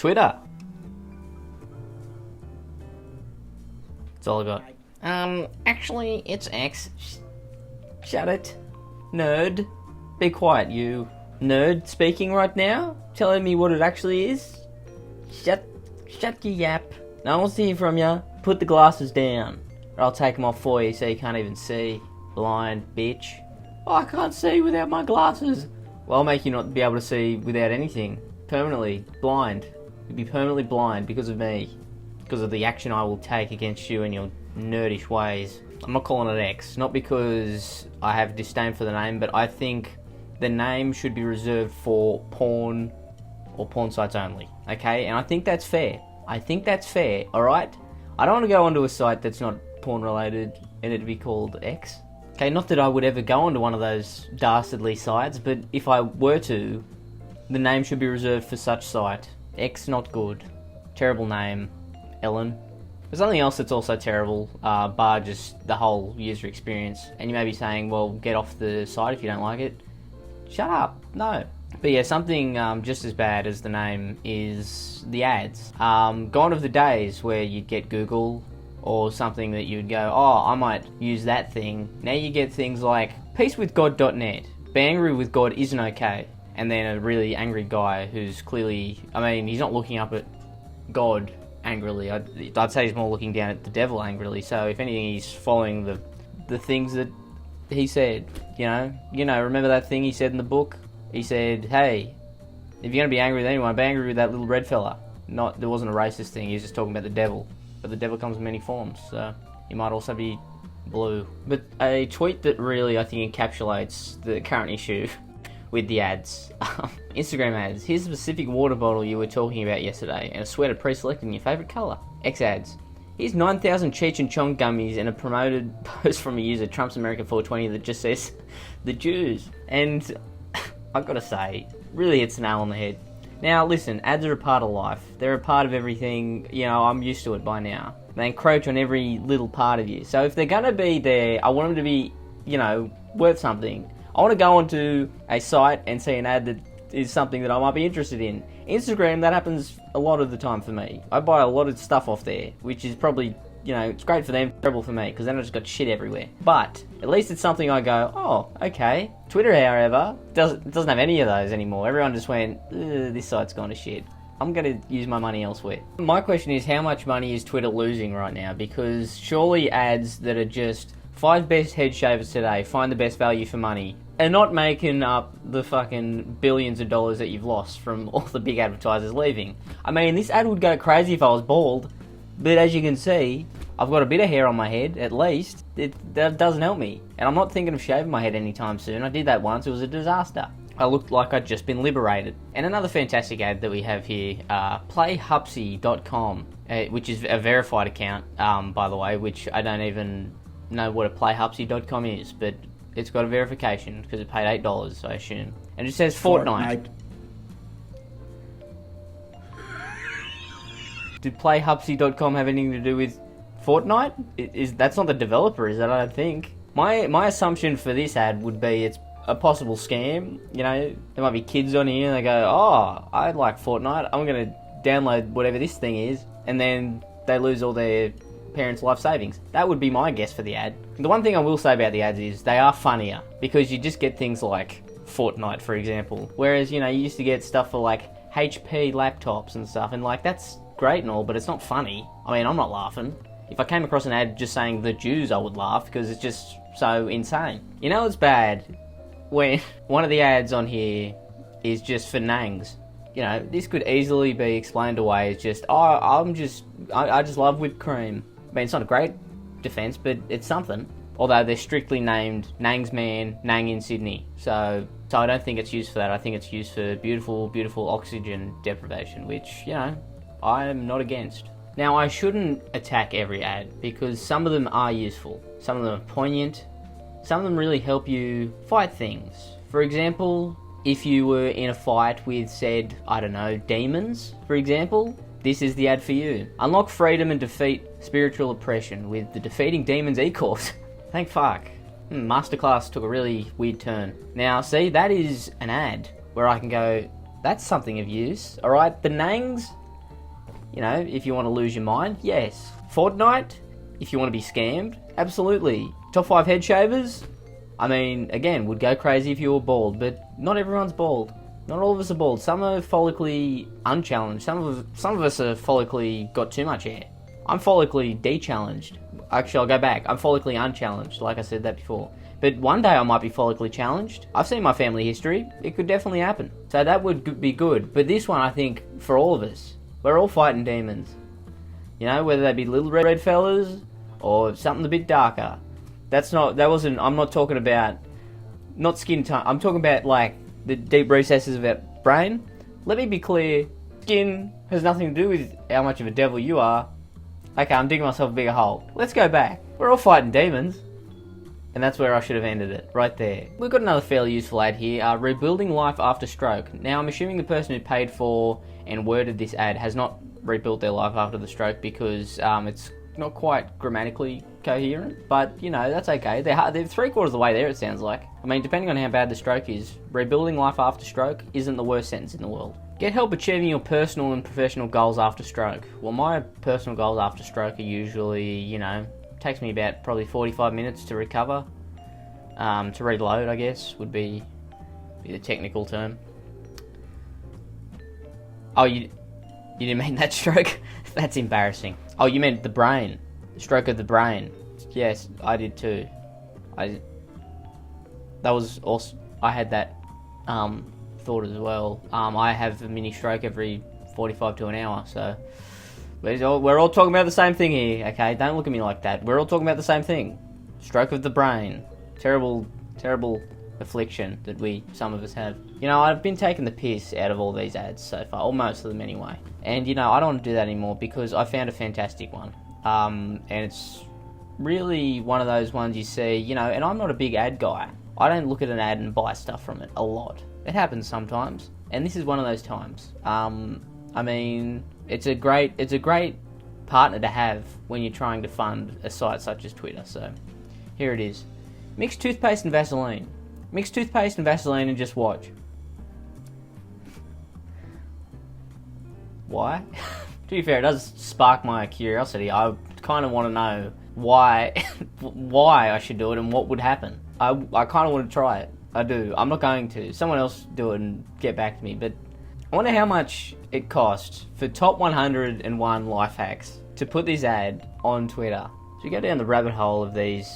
Twitter. That's all I got. Actually, it's X. Shut it. Nerd. Be quiet, you nerd speaking right now. Telling me what it actually is. Shut your yap. No one wants to hear from ya. Put the glasses down. Or I'll take them off for you so you can't even see. Blind bitch. Oh, I can't see without my glasses. Well, I'll make you not be able to see without anything. Permanently blind. You'll be permanently blind because of me. Because of the action I will take against you and your nerdish ways. I'm not calling it X, not because I have disdain for the name, but I think the name should be reserved for porn or porn sites only, okay? And I think that's fair. Alright? I don't want to go onto a site that's not porn related and it'd be called X. Okay, not that I would ever go onto one of those dastardly sites, but if I were to, the name should be reserved for such site. X, not good. Terrible name. Ellen. There's something else that's also terrible, bar just the whole user experience. And you may be saying, well, get off the site if you don't like it. Shut up. No. But yeah, something just as bad as the name is the ads. Gone are the days where you'd get Google or something that you'd go, oh, I might use that thing. Now you get things like peacewithgod.net. Be angry with God isn't okay. And then a really angry guy who's clearly, he's not looking up at God angrily. I'd say he's more looking down at the devil angrily. So if anything, he's following the things that he said. You know, remember that thing he said in the book? He said, hey, if you're going to be angry with anyone, be angry with that little red fella. There wasn't a racist thing, he was just talking about the devil. But the devil comes in many forms, so he might also be blue. But a tweet that really, I think, encapsulates the current issue with the ads. Instagram ads. Here's the specific water bottle you were talking about yesterday, and a sweater pre-selected in your favourite colour. X ads. Here's 9,000 Cheech and Chong gummies and a promoted post from a user, Trump's America 420, that just says, the Jews. And I've got to say, really hits the nail on the head. Now, listen, ads are a part of life. They're a part of everything. I'm used to it by now. They encroach on every little part of you. So if they're going to be there, I want them to be, worth something. I want to go onto a site and see an ad that is something that I might be interested in. Instagram, that happens a lot of the time for me. I buy a lot of stuff off there, which is probably, it's great for them, terrible for me, because then I just got shit everywhere. But at least it's something I go, oh, okay. Twitter, however, doesn't have any of those anymore. Everyone just went, this site's gone to shit. I'm going to use my money elsewhere. My question is, how much money is Twitter losing right now? Because surely ads that are just 5 best head shavers today, find the best value for money, and not making up the fucking billions of dollars that you've lost from all the big advertisers leaving. This ad would go crazy if I was bald, but as you can see, I've got a bit of hair on my head, at least. That doesn't help me. And I'm not thinking of shaving my head anytime soon. I did that once, it was a disaster. I looked like I'd just been liberated. And another fantastic ad that we have here, playhupsy.com, which is a verified account, by the way, which I don't even know what a playhupsy.com is, but it's got a verification because it paid $8, I assume. And it says Fortnite. Did playhupsy.com have anything to do with Fortnite? That's not the developer, is it? I don't think. My assumption for this ad would be it's a possible scam. There might be kids on here and they go, oh, I like Fortnite, I'm going to download whatever this thing is, and then they lose all their parents' life savings. That would be my guess for the ad. The one thing I will say about the ads is they are funnier, because you just get things like Fortnite, for example. Whereas, you used to get stuff for like HP laptops and stuff, and that's great and all, but it's not funny. I'm not laughing. If I came across an ad just saying the Jews, I would laugh, because it's just so insane. It's bad when one of the ads on here is just for nangs. This could easily be explained away as just, I just love whipped cream. It's not a great defence, but it's something. Although they're strictly named Nangs Man, Nang in Sydney. So I don't think it's used for that. I think it's used for beautiful, beautiful oxygen deprivation, which, I'm not against. Now, I shouldn't attack every ad, because some of them are useful. Some of them are poignant. Some of them really help you fight things. For example, if you were in a fight with, said, demons, for example, this is the ad for you. Unlock freedom and defeat spiritual oppression with the Defeating Demons e-course. Thank fuck. Masterclass took a really weird turn. Now, see, that is an ad where I can go, that's something of use. Alright, the nangs, You know, if you want to lose your mind, yes. Fortnite, if you want to be scammed, absolutely. Top 5 head shavers, I mean, again, would go crazy if you were bald, but not everyone's bald. Not all of us are bald. Some are follically unchallenged. Some of us are follically got too much hair. I'm follically de-challenged. Actually, I'll go back. I'm follically unchallenged, like I said that before. But one day I might be follically challenged. I've seen my family history. It could definitely happen. So that would be good. But this one, I think, for all of us, we're all fighting demons. You know, whether they be little red fellas or something a bit darker. I'm not talking about, not skin tone. I'm talking about, like, the deep recesses of our brain. Let me be clear. Skin has nothing to do with how much of a devil you are. Okay, I'm digging myself a bigger hole. Let's go back. We're all fighting demons. And that's where I should have ended it, right there. We've got another fairly useful ad here, rebuilding life after stroke. Now, I'm assuming the person who paid for and worded this ad has not rebuilt their life after the stroke because it's not quite grammatically coherent, but, you know, that's okay. They're 3/4 of the way there, it sounds like. I mean, depending on how bad the stroke is, rebuilding life after stroke isn't the worst sentence in the world. Get help achieving your personal and professional goals after stroke. Well, my personal goals after stroke are usually, you know, takes me about probably 45 minutes to recover. To reload, I guess, would be the technical term. Oh, you didn't mean that stroke? That's embarrassing. Oh, you meant the brain. The stroke of the brain. Yes, I did too. That was also, I had that thought as well. I have a mini stroke every 45 to an hour, so we're all talking about the same thing here, okay? Don't look at me like that. We're all talking about the same thing. Stroke of the brain. Terrible, terrible affliction that some of us have. You know, I've been taking the piss out of all these ads so far, or most of them anyway. And, you know, I don't want to do that anymore because I found a fantastic one. And it's really one of those ones you see, you know, and I'm not a big ad guy. I don't look at an ad and buy stuff from it a lot. It happens sometimes, and this is one of those times. I mean, it's a great partner to have when you're trying to fund a site such as Twitter. So, here it is. Mix toothpaste and Vaseline. Mix toothpaste and Vaseline and just watch. Why? To be fair, it does spark my curiosity. I kind of want to know why I should do it and what would happen. I kind of want to try it. I do. I'm not going to. Someone else do it and get back to me. But I wonder how much it costs for top 101 life hacks to put this ad on Twitter. So you go down the rabbit hole of these,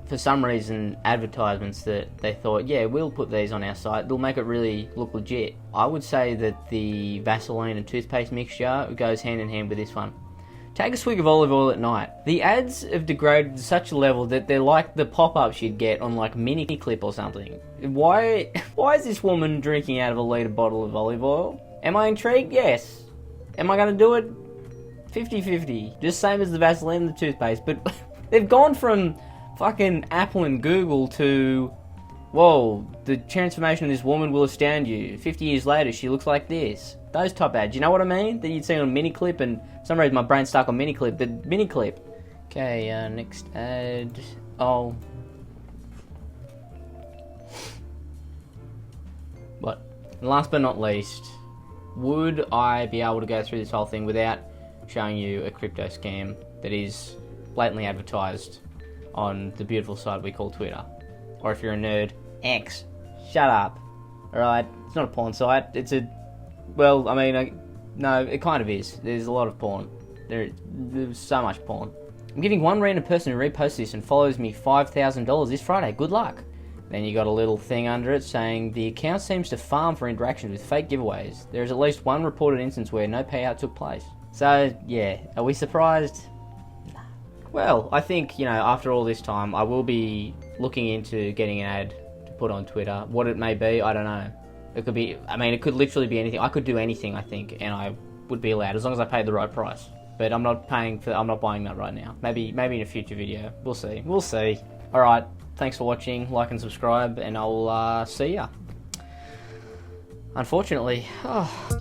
for some reason, advertisements that they thought, yeah, we'll put these on our site. It'll make it really look legit. I would say that the Vaseline and toothpaste mixture goes hand in hand with this one. Take a swig of olive oil at night. The ads have degraded to such a level that they're like the pop-ups you'd get on like Mini Clip or something. Why is this woman drinking out of a litre bottle of olive oil? Am I intrigued? Yes. Am I going to do it? 50-50. Just same as the Vaseline and the toothpaste. But they've gone from fucking Apple and Google to, whoa, the transformation of this woman will astound you. 50 years later, she looks like this. Those type ads, you know what I mean? That you'd see on Mini Clip, and for some reason my brain's stuck on Mini Clip. The Mini Clip. Okay, next ad. Oh. What? And last but not least, would I be able to go through this whole thing without showing you a crypto scam that is blatantly advertised on the beautiful site we call Twitter? Or if you're a nerd, X. Shut up. Alright, it's not a porn site, it's a... Well, I mean, no, it kind of is. There's a lot of porn. There's so much porn. I'm giving one random person who reposts this and follows me $5,000 this Friday. Good luck. Then you got a little thing under it saying, the account seems to farm for interactions with fake giveaways. There is at least one reported instance where no payout took place. So, yeah, are we surprised? No. Well, I think, you know, after all this time, I will be looking into getting an ad to put on Twitter. What it may be, I don't know. It could be, I mean, it could literally be anything. I could do anything, I think, and I would be allowed, as long as I paid the right price. But I'm not buying that right now. Maybe in a future video. We'll see. We'll see. Alright, thanks for watching. Like and subscribe, and I'll see ya. Unfortunately. Oh.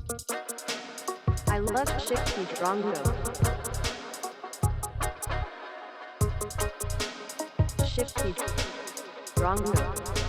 I love Shifty Drongo. Shifty Drongo.